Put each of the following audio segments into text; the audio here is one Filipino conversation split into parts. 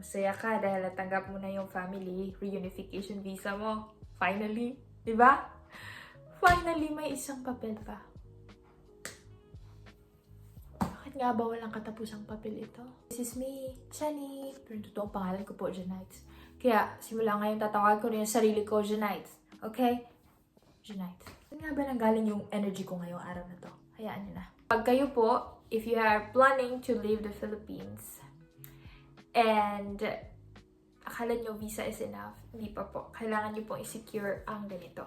Masaya ka dahil natanggap mo na yung family reunification visa mo. Finally, di ba? Finally, may isang papel pa. Bakit nga ba walang katapusang papel ito? This is me, Chani. Pero totoong pangalan ko po, Janites. Kaya, simula ngayon tatawag ko rin yung sarili ko, Janites. Okay? Janites. Saan nga ba nanggaling yung energy ko ngayong araw na to? Hayaan nyo na. Pag kayo po, if you are planning to leave the Philippines, and akala nyo visa is enough, hindi pa po. Kailangan nyo pong i-secure ang ganito.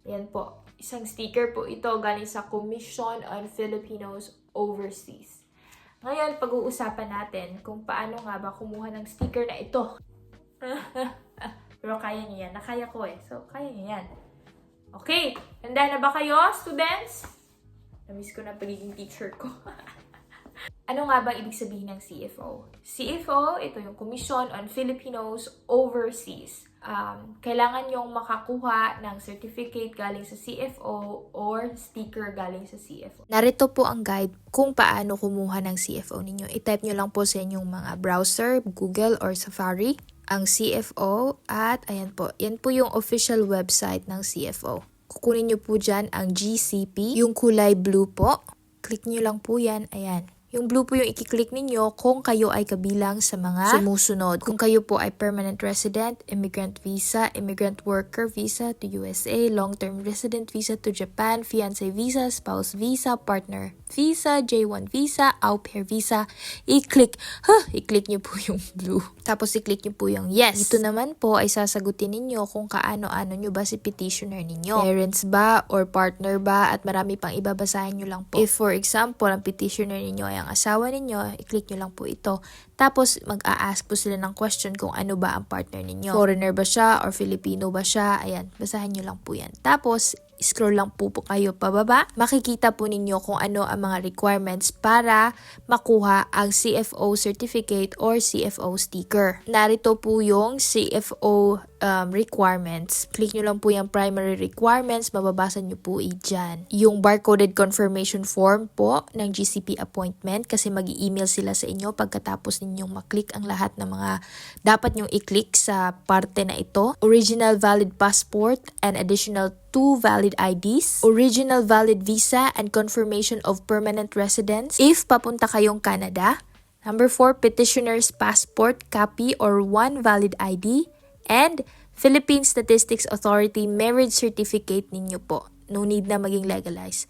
Yan po. Isang sticker po ito galing sa Commission on Filipinos Overseas. Ngayon, pag-uusapan natin kung paano nga ba kumuha ng sticker na ito. Pero kaya nyo yan. Nakaya ko eh. So, kaya nyo yan. Okay. Handa na ba kayo, students? Namiss ko na pagiging teacher ko. Ano nga ba ibig sabihin ng CFO? CFO, ito yung Commission on Filipinos Overseas. Kailangan yung makakuha ng certificate galing sa CFO or sticker galing sa CFO. Narito po ang guide kung paano kumuha ng CFO ninyo. I-type nyo lang po sa inyong mga browser, Google or Safari, ang CFO at ayan po, yan po yung official website ng CFO. Kukunin nyo po dyan ang GCP, yung kulay blue po. Click nyo lang po yan, ayan. Yung blue po yung i-click ninyo kung kayo ay kabilang sa mga sumusunod. Kung kayo po ay permanent resident, immigrant visa, immigrant worker visa to USA, long-term resident visa to Japan, fiancé visa, spouse visa, partner visa, J1 visa, au pair visa, i-click nyo po yung blue. Tapos i-click nyo po yung yes. Ito naman po ay sasagutin ninyo kung kaano-ano nyo ba si petitioner ninyo. Parents ba or partner ba at marami pang ibabasahin nyo lang po. If for example, ang petitioner ninyo ay ang asawa ninyo, i-click nyo lang po ito. Tapos mag-a-ask po sila ng question kung ano ba ang partner ninyo. Foreigner ba siya or Filipino ba siya? Ayan, basahin nyo lang po yan. Tapos, scroll lang po kayo pababa. Makikita po ninyo kung ano ang mga requirements para makuha ang CFO certificate or CFO sticker. Narito po yung CFO requirements. Click nyo lang po yung primary requirements. Mababasa nyo po dyan. Yung barcoded confirmation form po ng GCP appointment kasi mag-i-email sila sa inyo pagkatapos ninyong maklik ang lahat ng mga dapat nyong i-click sa parte na ito. Original valid passport and additional 2 valid IDs, original valid visa and confirmation of permanent residence if papunta kayong Canada. Number 4, petitioner's passport copy or 1 valid ID and Philippine Statistics Authority marriage certificate ninyo po. No need na maging legalized.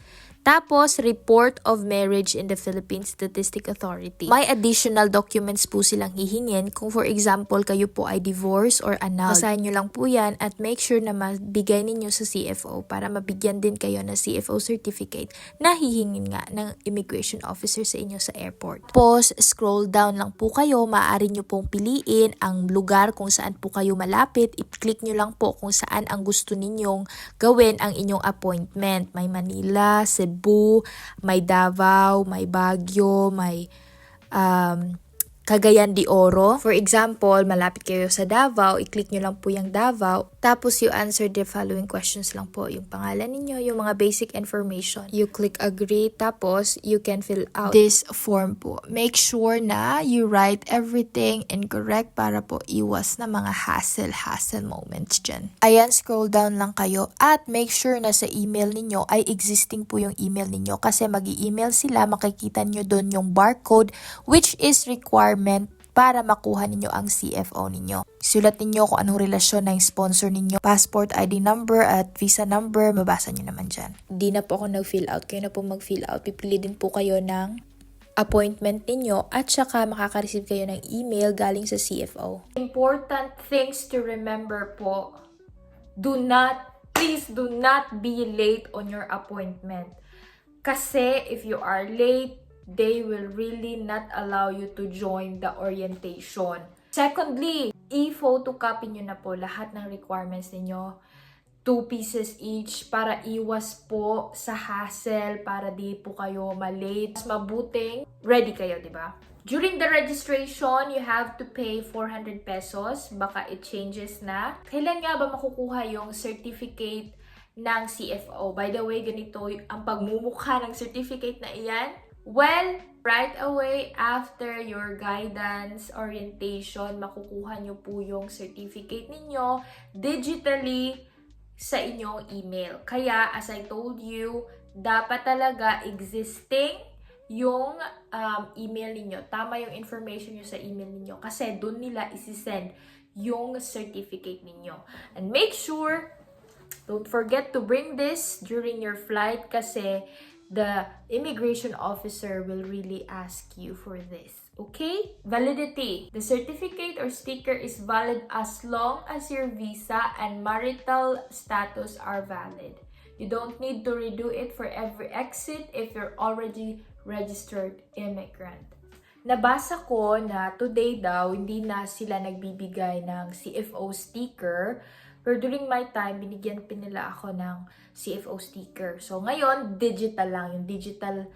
Tapos, report of marriage in the Philippine Statistics Authority. May additional documents po silang hihingin kung for example, kayo po ay divorce or annulled. Basahin nyo lang po yan at make sure na mabigay ninyo sa CFO para mabigyan din kayo ng CFO certificate na hihingin nga ng immigration officer sa inyo sa airport. Tapos, scroll down lang po kayo. Maaari nyo pong piliin ang lugar kung saan po kayo malapit. I-click nyo lang po kung saan ang gusto ninyong gawin ang inyong appointment. May Manila, Cebu, may Davao, may Baguio, may Cagayan de Oro. For example, malapit kayo sa Davao, i-click nyo lang po yung Davao. Tapos you answer the following questions lang po. Yung pangalan ninyo, yung mga basic information. You click agree, tapos you can fill out this form po. Make sure na you write everything incorrect para po iwas na mga hassle moments dyan. Ayan, scroll down lang kayo at make sure na sa email ninyo ay existing po yung email ninyo kasi mag-i-email sila, makikita nyo doon yung barcode which is required para makuha ninyo ang CFO ninyo. Sulat ninyo kung anong relasyon ng sponsor ninyo, passport ID number at visa number, mabasa nyo naman dyan. Di na po ako nag-fill out, kayo na po mag-fill out. Pipili din po kayo ng appointment ninyo at saka makaka-receive kayo ng email galing sa CFO. Important things to remember po. Please do not be late on your appointment. Kasi if you are late, they will really not allow you to join the orientation. Secondly, i-photocopy nyo na po lahat ng requirements ninyo. 2 pieces each para iwas po sa hassle, para di po kayo malate. Mas mabuting ready kayo, di ba? During the registration, you have to pay 400 pesos. Baka it changes na. Kailan nga ba makukuha yung certificate ng CFO? By the way, ganito ang pagmumukha ng certificate na iyan. Well, Right away after your guidance orientation, makukuha nyo po yung certificate ninyo digitally sa inyong email. Kaya, as I told you, dapat talaga existing yung email ninyo. Tama yung information nyo sa email ninyo kasi doon nila isi-send yung certificate ninyo. And make sure, don't forget to bring this during your flight kasi the immigration officer will really ask you for this. Okay? Validity. The certificate or sticker is valid as long as your visa and marital status are valid. You don't need to redo it for every exit if you're already registered immigrant. Nabasa ko na today daw, hindi na sila nagbibigay ng CFO sticker. Pero during my time, binigyan nila ako ng CFO sticker. So ngayon, digital lang. Yung digital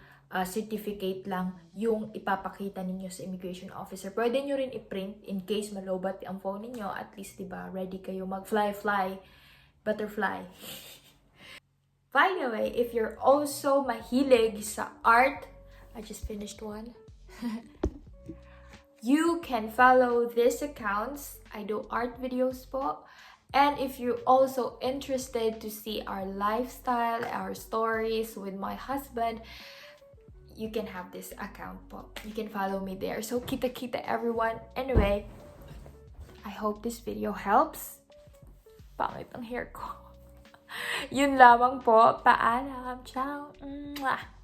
certificate lang yung ipapakita ninyo sa immigration officer. Pwede nyo rin i-print in case malobat ang phone ninyo. At least, diba, ready kayo mag-fly, butterfly. By the way, if you're also mahilig sa art, I just finished one. You can follow these accounts. I do art videos po. And if you're also interested to see our lifestyle, our stories with my husband, you can have this account po. You can follow me there. So, kita-kita everyone. Anyway, I hope this video helps. Pangit ang hair ko. Yun lamang po. Paalam. Ciao. Mwah.